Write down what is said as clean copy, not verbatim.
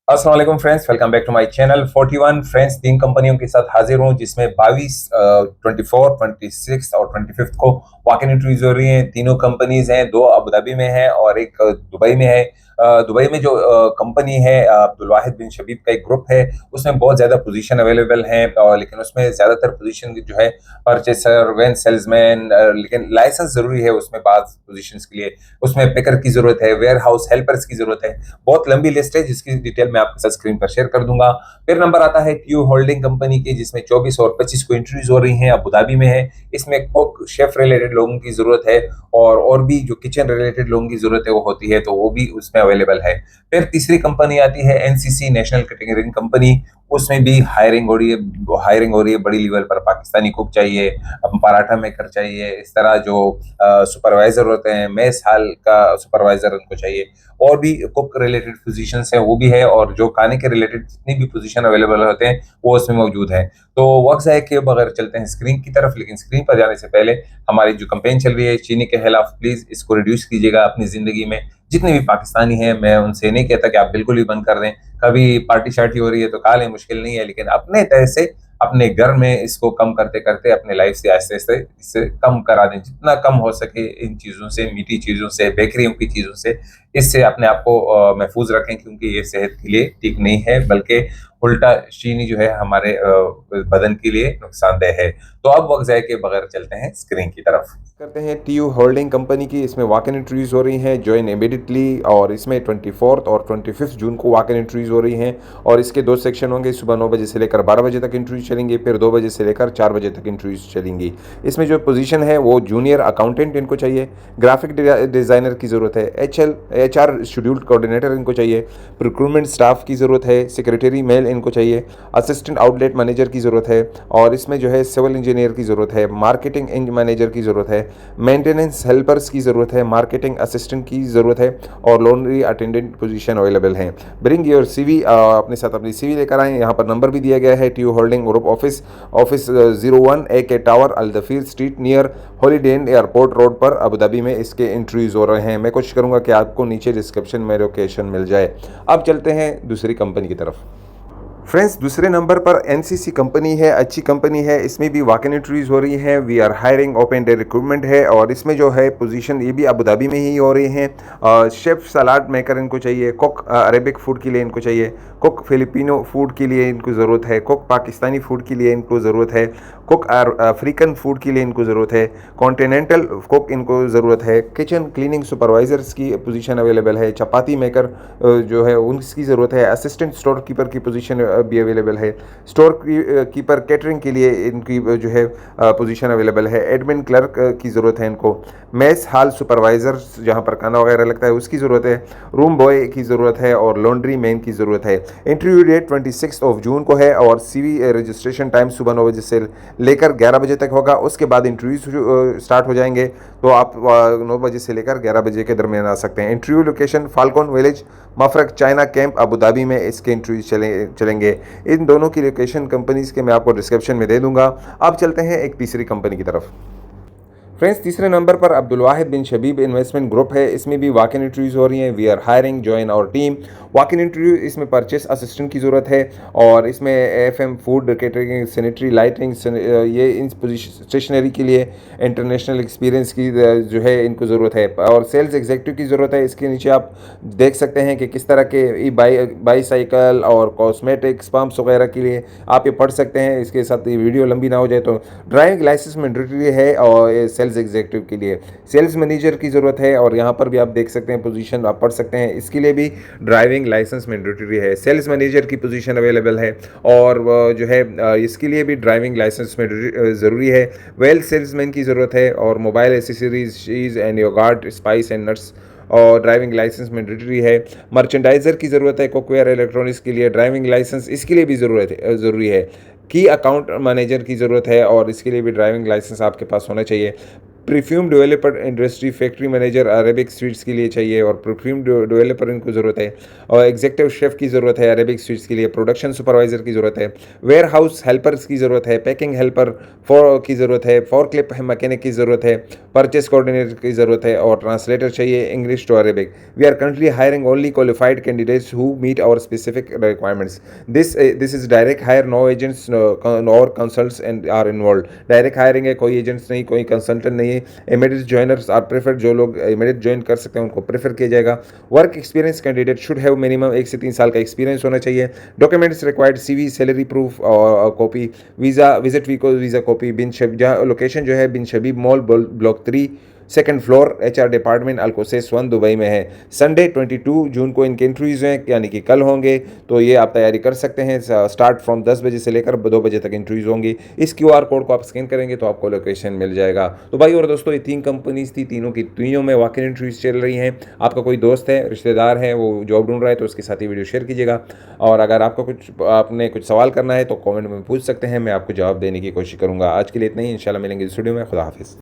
अस्सलाम वालेकुम friends, welcome back to my channel. 41 friends, तीन कंपनियों के साथ हाजिर हूं जिसमें 22, 24, 26 और 25 को वॉक इन इंटरव्यूज हो रही हैं। तीनों कंपनीज हैं, दो अबू धाबी में है और एक दुबई में है। दुबई में जो कंपनी है अब्दुल वाहिद बिन शबीब का एक ग्रुप है, उसमें बहुत ज़्यादा पोजीशन अवेलेबल हैं, और लेकिन उसमें ज़्यादातर पोजीशन जो है परचेसर, वेन सेल्समैन, लेकिन लाइसेंस ज़रूरी है उसमें बाज़ पोजीशंस के लिए। उसमें पिकर की ज़रूरत है, वेयर हाउस हेल्पर्स की ज़रूरत है। बहुत लंबी लिस्ट है जिसकी डिटेल मैं आपके साथ स्क्रीन पर शेयर कर दूंगा। फिर नंबर आता है टीयू होल्डिंग कंपनी की, जिसमें 24 और 25 को इंटरव्यूज हो रही हैं, अबू धाबी में है। इसमें कुक शेफ रिलेटेड लोगों की जरूरत है, और भी जो किचन रिलेटेड लोगों की जरूरत है वो होती है, तो वो भी उसमें अवेलेबल है। फिर तीसरी कंपनी आती है एनसीसी, नेशनल कैटरिंग कंपनी। उसमें भी हायरिंग हो रही है बड़ी लेवल पर। पाकिस्तानी कुक चाहिए, पराठा मेकर चाहिए, इस तरह जो सुपरवाइजर होते हैं, मेस हॉल का सुपरवाइजर उनको चाहिए। और भी कुक रिलेटेड पोजीशंस हैं वो भी है, और जो खाने के रिलेटेड जितनी भी पोजीशन अवेलेबल होते हैं वो उसमें मौजूद है। तो वक्त है कि अब अगर चलते हैं स्क्रीन की तरफ, लेकिन स्क्रीन पर जाने से पहले हमारी जो कंपेन चल रही है चीनी के खिलाफ, प्लीज इसको रिड्यूस कीजिएगा अपनी जिंदगी में। जितने भी पाकिस्तानी हैं, मैं उनसे नहीं कहता कि आप बिल्कुल ही बंद कर दें। कभी पार्टी शार्टी हो रही है तो खा लें, मुश्किल नहीं है, लेकिन अपने तरह से अपने घर में इसको कम करते करते अपने लाइफ से आहिस्ते आहिस्ते इससे कम करा दें, जितना कम हो सके इन चीज़ों से, मीठी चीज़ों से, बेकरियों की चीज़ों से। इससे अपने आप को महफूज रखें, क्योंकि ये सेहत के लिए ठीक नहीं है, बल्कि उल्टा चीनी जो है हमारे बदन के लिए नुकसानदेह है। तो अब वक्त जाए के बगैर चलते हैं स्क्रीन की तरफ। करते हैं टीयू होल्डिंग कंपनी की। इसमें वॉक इन इंटरव्यूज हो रही हैं, ज्वाइन इमीडिएटली, और इसमें 24 और 25 जून को वॉक इन इंटरव्यूज हो रही हैं। और इसके दो सेक्शन होंगे, सुबह 9 बजे से लेकर 12 बजे तक इंटरव्यूज चलेंगे, फिर 2 बजे से लेकर 4 बजे तक इंटरव्यूज चलेंगी। इसमें जो पोजीशन है वो जूनियर अकाउंटेंट इनको चाहिए, ग्राफिक डिज़ाइनर की ज़रूरत है, HR शेड्यूल्ड कोऑर्डिनेटर इनको चाहिए, रिक्रूटमेंट स्टाफ की ज़रूरत है, सेक्रेटरी मेल इनको चाहिए, असिस्टेंट आउटलेट मैनेजर की ज़रूरत है, और इसमें जो है सिविल इंजीनियर की ज़रूरत है, मार्केटिंग मैनेजर की ज़रूरत है, मेंटेनेंस हेल्पर्स की ज़रूरत है, मार्केटिंग असिस्टेंट की ज़रूरत है, और लॉन्ड्री अटेंडेंट पोजीशन अवेलेबल हैं। ब्रिंग योर CV, अपने साथ अपनी CV लेकर आएँ। यहाँ पर नंबर भी दिया गया है। TU holding group office 01 AK tower, Al Dafeer street, near Holiday Inn airport road पर अबू धाबी में इसके इंटरव्यूज़ हो रहे हैं। मैं कोशिश करूँगा कि आपको नीचे डिस्क्रिप्शन में लोकेशन मिल जाए। अब चलते हैं दूसरी कंपनी की तरफ। फ्रेंड्स, दूसरे नंबर पर एनसीसी कंपनी है, अच्छी कंपनी है। इसमें भी वॉक इन इंटरव्यूज़ हो रही हैं। We are hiring, open day recruitment है, और इसमें जो है पोजीशन ये भी अबू धाबी में ही हो रही हैं। शेफ़ सलाद मेकर इनको चाहिए, कुक अरेबिक फूड के लिए इनको चाहिए, कुक फिलिपिनो फूड के लिए इनको ज़रूरत है, कुक पाकिस्तानी फूड के लिए इनको ज़रूरत है, कुक अफ्रीकन फूड के लिए इनको ज़रूरत है, कॉन्टिनेंटल कुक इनको ज़रूरत है, किचन क्लीनिंग सुपरवाइज़र्स की पोजीशन अवेलेबल है, चपाती मेकर जो है उनकी ज़रूरत है, असिस्टेंट स्टोर कीपर की पोजीशन भी अवेलेबल है, स्टोर कीपर कैटरिंग के लिए इनकी जो है पोजीशन अवेलेबल है, एडमिन क्लर्क की ज़रूरत है इनको, मेस हॉल सुपरवाइज़र जहाँ पर खाना वगैरह लगता है उसकी ज़रूरत है, रूम बॉय की ज़रूरत है, और लॉन्ड्री मैन की ज़रूरत है। इंटरव्यू डेट 26 जून को है, और CV रजिस्ट्रेशन टाइम सुबह 9 बजे से लेकर 11 बजे तक होगा। उसके बाद इंटरव्यू स्टार्ट हो जाएंगे, तो आप 9 बजे से लेकर 11 बजे के दरमियान आ सकते हैं। Interview location Falcon village, Mafraq China camp, Abu Dhabi में इसके इंटरव्यू चलेंगे। इन दोनों की लोकेशन कंपनीज के मैं आपको डिस्क्रिप्शन में दे दूंगा। अब चलते हैं एक तीसरी कंपनी की तरफ। फ्रेंड्स, तीसरे नंबर पर Abdul Wahid bin Shabib investment group है। इसमें भी वॉक इन इंटरव्यूज़ हो रही हैं। We are hiring, join our team. Walk in interview, इसमें परचेस असिस्टेंट की ज़रूरत है, और इसमें FM food catering, sanitary lighting, ये इन स्टेशनरी के लिए इंटरनेशनल एक्सपीरियंस की जो है इनको ज़रूरत है, और सेल्स एग्जीक्यूटिव की ज़रूरत है। इसके नीचे आप देख सकते हैं कि किस तरह के बाईसाइकिल और कॉस्मेटिक्स पम्प्स वगैरह के लिए आप ये पढ़ सकते हैं। इसके साथ ये वीडियो लंबी ना हो जाए तो ड्राइविंग लाइसेंस मैंडेटरी है, और सेल्स एग्जीक्यूटिव के लिए सेल्स मैनेजर की ज़रूरत है, और यहाँ पर भी आप देख सकते हैं पोजीशन आप पढ़ सकते हैं। इसके लिए भी ड्राइविंग लाइसेंस मैंडेटरी है। सेल्स मैनेजर की पोजीशन अवेलेबल है, और जो है इसके लिए भी ड्राइविंग लाइसेंस ज़रूरी है। वेल सेल्समैन की ज़रूरत है, और mobile accessories, cheese and yoghurt, spice and nuts, और ड्राइविंग लाइसेंस मैंडेटरी है। मर्चेंडाइज़र की ज़रूरत है, कुकवेयर इलेक्ट्रॉनिक्स के लिए ड्राइविंग लाइसेंस इसके लिए भी ज़रूरी है। की अकाउंट मैनेजर की ज़रूरत है, और इसके लिए भी ड्राइविंग लाइसेंस आपके पास होना चाहिए। Perfume developer industry factory manager Arabic sweets के लिए चाहिए और परफ्यूम डेवलपर इनको ज़रूरत है और एग्जेक्टिव शेफ़ की ज़रूरत है अरेबिक स्वीट्स के लिए, प्रोडक्शन सुपरवाइज़र की ज़रूरत है, वेयर हाउस हेल्पर्स की ज़रूरत है, पैकिंग हेल्पर की ज़रूरत है, फोरक्लिप मैकेनिक की ज़रूरत है, परचेस कोऑर्डिनेटर की ज़रूरत है और ट्रांसलेटर चाहिए English to Arabic. We are currently hiring only qualified candidates who meet our specific requirements. This is direct hire, no agents or consults and are involve. Direct hiring है, कोई agents नहीं, कोई consultant नहीं है। Immediate joiners are preferred, जो लोग immediate join कर सकते हैं उनको प्रेफर किया जाएगा। Work experience candidate should have minimum 1 से 3 साल का एक्सपीरियंस होना चाहिए। Documents required CV, salary proof और copy, visa visit visa copy, Bin Shabib, जहाँ लोकेशन जो है Bin Shabib mall block 3 second floor HR department अल्कोसेस 1 दुबई में है। संडे 22 जून को इनके इंटरव्यूज़ हैं, यानी कि कल होंगे, तो ये आप तैयारी कर सकते हैं। स्टार्ट फ्रॉम 10 बजे से लेकर 2 बजे तक इंटरव्यूज़ होंगी। इस QR कोड को आप स्कैन करेंगे तो आपको लोकेशन मिल जाएगा। तो भाई और दोस्तों, ये 3 कंपनीज़ थी, तीनों की तीनों में वॉक इन इंटरव्यूज़ चल रही हैं। आपका कोई दोस्त है, रिश्तेदार है, वो जॉब ढूंढ रहा है तो उसके साथ ही वीडियो शेयर कीजिएगा। और अगर आपने कुछ सवाल करना है तो कॉमेंट में पूछ सकते हैं, मैं आपको जवाब देने की कोशिश करूँगा। आज के लिए इतना ही, इंशाल्लाह मिलेंगे इस वीडियो में। खुदा हाफिज़।